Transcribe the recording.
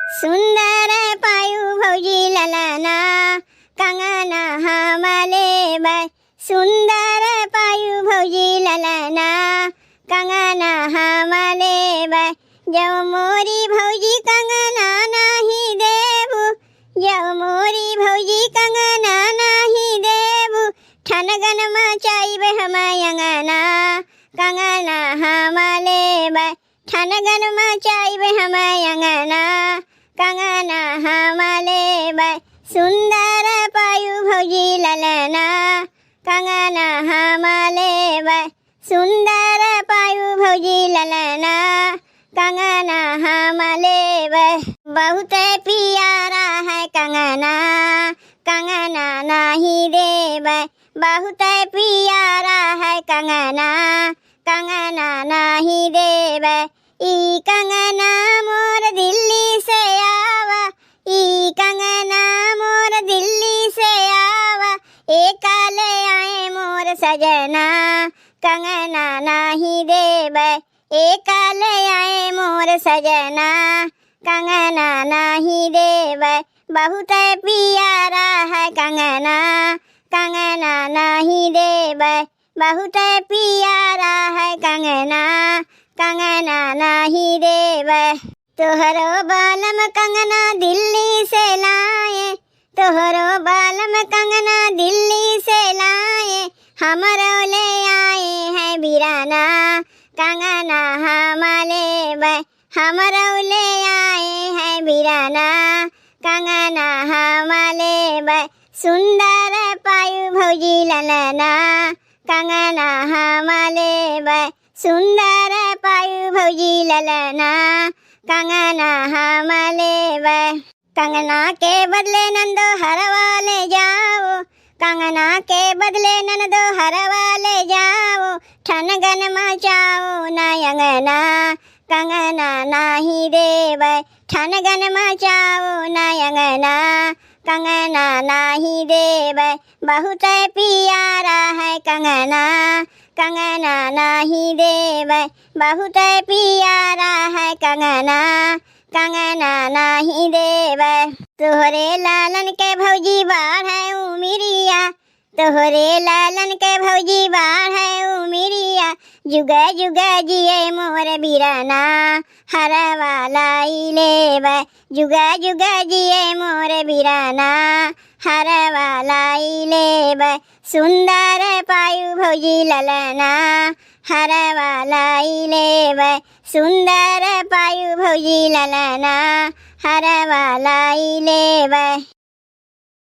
सुंदर पायू भौजी ललना कंगना हमाले बाय। सुंदर पायू भौजी ललना कंगना हमाले बाय। जब मोरी भौजी कंगना नहीं देबू, जब मोरी भौजी कंगना नहीं देबू, ठनगन मचाइबे हम अंगना कंगना हमाले बाय। ठनगन मचाइबे हम अंगना कंगना हमाले बाय। सुंदर पायू भौजी ललना कंगना हमाले बाय। सुंदर पायू भौजी ललना कंगना हमाले बाय। बहुत प्यारा है कंगना, कंगना नहीं देबै। बहुत प्यारा है कंगना, कंगना नहीं देबै। ई कंगना मोर दिल्ली से आवा, ई कंगना मोर दिल्ली से आवा। एक ले आए मोर सजना कंगना नहीं देबै। एक ले आए मोर सजना कंगना नहीं देबै। बहुत प्यारा है कंगना, कंगना नहीं देबै। बहुत प्यारा है कंगना, कंगना नहीं देबै। तोहरो बालम कंगना दिल्ली से लाए, तोहरो बालम कंगना दिल्ली से लाए। हमरो ले आए हैं बिराना कंगना हमाले बाय। हमरो ले आए हैं बिराना कंगना हमाले बाय। सुंदर पायू भौजी ललना कंगना हमाले बाय। सुंदर पायू भौजी ललना कंगना हमाले बाय। कंगना के बदले नंदो हरवा ले जाओ, कंगना के बदले नंदो हरवा ले जाओ। ठनगन मचाओ नयंगना कंगना नहीं देबै। ठनगन मचाओ नयंगना कंगना नहीं देबै। बहुत प्यारा है कंगना, कंगना नहीं देबै। बहुत प्यारा है कंगना, कंगना नहीं देबै। तोहरे लालन के भौजी बाढ़ है उमिरिया, तोहरे लालन के भौजी बाढ़ है उमिरिया। जुगा जुगा जिए मोर बिराना हरवा लाई लेबै। जुगा जुगा जिए मोर बिराना हरवा लाई लेबै। सुंदर पायू भौजी ललना हरवा लाई लेबै। सुंदर पायू भौजी ललना हरवा लाई लेबै।